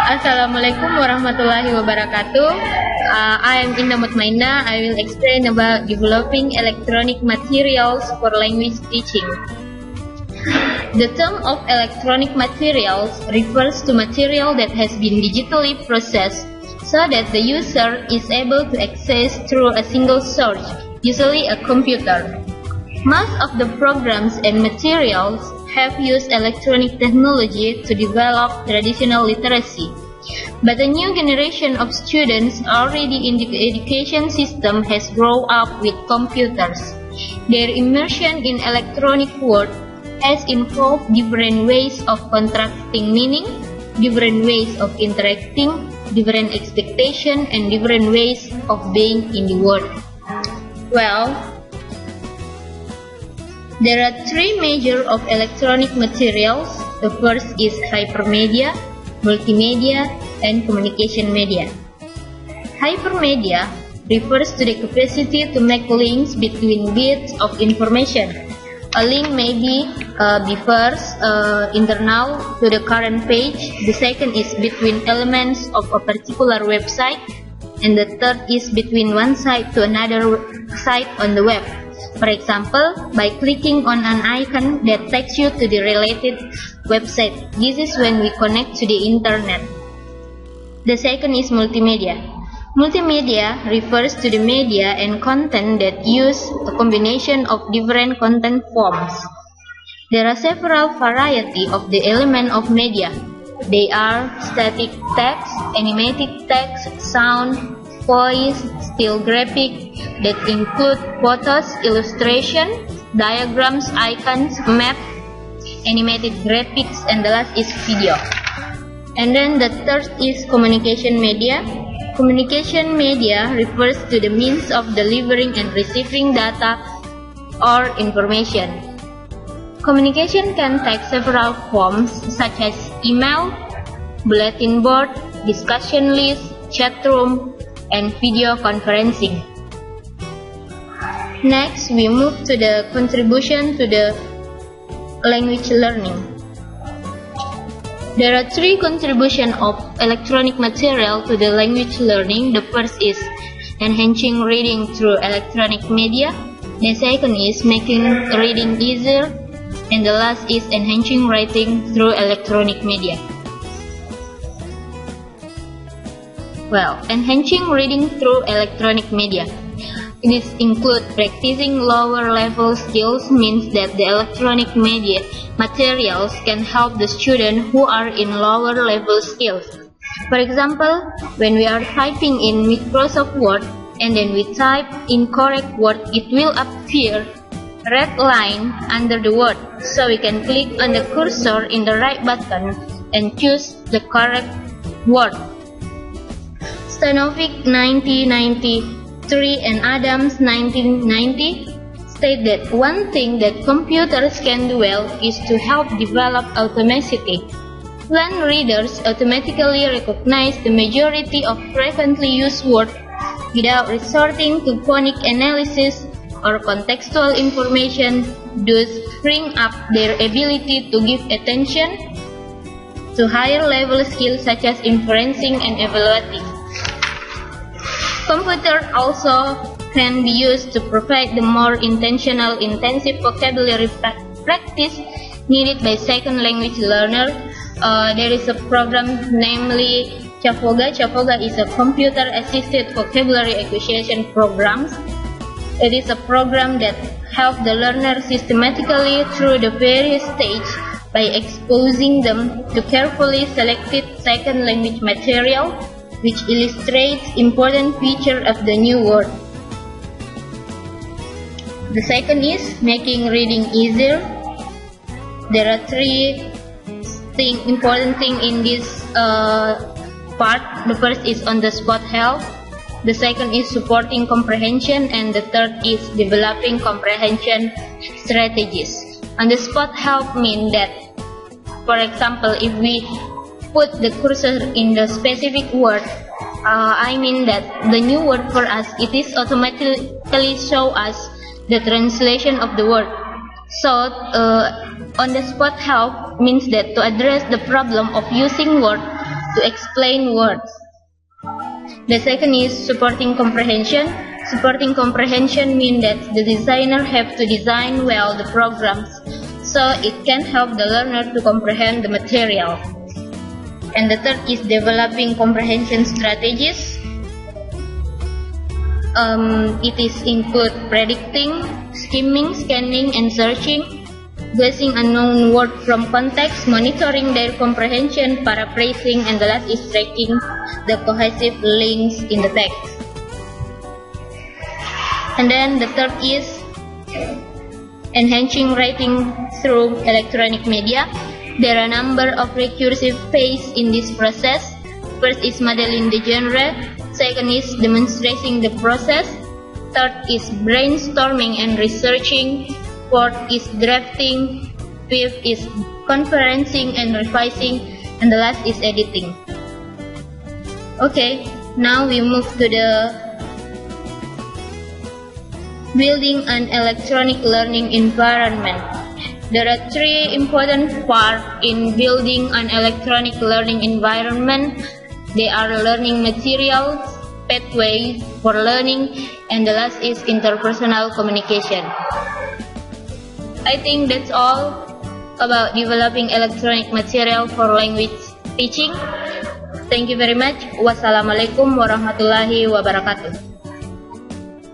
Assalamualaikum warahmatullahi wabarakatuh. I am Indah Mutmainah. I will explain about developing electronic materials for language teaching. The term of electronic materials refers to material that has been digitally processed so that the user is able to access through a single source, usually a computer. Most of the programs and materials have used electronic technology to develop traditional literacy. But a new generation of students already in the education system has grown up with computers. Their immersion in electronic world has involved different ways of constructing meaning, different ways of interacting, different expectations, and different ways of being in the world. Well, there are three major of electronic materials. The first is hypermedia, multimedia, and communication media. Hypermedia refers to the capacity to make links between bits of information. A link may be first internal to the current page. The second is between elements of a particular website, and the third is between one site to another site on the web. For example, by clicking on an icon that takes you to the related website. This is when we connect to the internet. The second is multimedia. Multimedia refers to the media and content that use a combination of different content forms. There are several varieties of the element of media. They are static text, animated text, sound, voice, still graphic that include photos, illustration, diagrams, icons, map, animated graphics, and the last is video. And then the third is communication media. Communication media refers to the means of delivering and receiving data or information. Communication can take several forms such as email, bulletin board, discussion list, chat room, and video conferencing. Next, we move to the contribution to the language learning. There are three contributions of electronic material to the language learning. The first is enhancing reading through electronic media. The second is making reading easier. And the last is enhancing writing through electronic media. Well, enhancing reading through electronic media. This includes practicing lower level skills, means that the electronic media materials can help the student who are in lower level skills. For example, when we are typing in Microsoft Word and then we type incorrect word, it will appear red line under the word. So we can click on the cursor in the right button and choose the correct word. Stanovic 1993 and Adams 1990 state that one thing that computers can do well is to help develop automaticity. When readers automatically recognize the majority of frequently used words without resorting to phonic analysis or contextual information, thus freeing up their ability to give attention to higher level skills such as inferencing and evaluating. Computers also can be used to provide the more intentional, intensive vocabulary practice needed by second language learner. There is a program namely Chavoga. Chavoga is a computer-assisted vocabulary acquisition program. It is a program that helps the learner systematically through the various stages by exposing them to carefully selected second language material, which illustrates important features of the new word. The second is making reading easier. There are three important things in this part. The first is on-the-spot help. The second is supporting comprehension, and the third is developing comprehension strategies. On-the-spot help means that, for example, if we put the cursor in the specific word, I mean that the new word for us, it is automatically show us the translation of the word. So, on-the-spot help means that to address the problem of using word to explain words. The second is supporting comprehension. Supporting comprehension means that the designer have to design well the programs so it can help the learner to comprehend the material. And the third is developing comprehension strategies. It is include predicting, skimming, scanning, and searching, guessing unknown word from context, monitoring their comprehension, paraphrasing, and the last is tracking the cohesive links in the text. And then the third is enhancing writing through electronic media. There are a number of recursive phases in this process. First is modeling the genre. Second is demonstrating the process. Third is brainstorming and researching. Fourth is drafting. Fifth is conferencing and revising. And the last is editing. Okay, now we move to the building an electronic learning environment. There are three important parts in building an electronic learning environment. They are learning materials, pathways for learning, and the last is interpersonal communication. I think that's all about developing electronic material for language teaching. Thank you very much. Wassalamualaikum warahmatullahi wabarakatuh.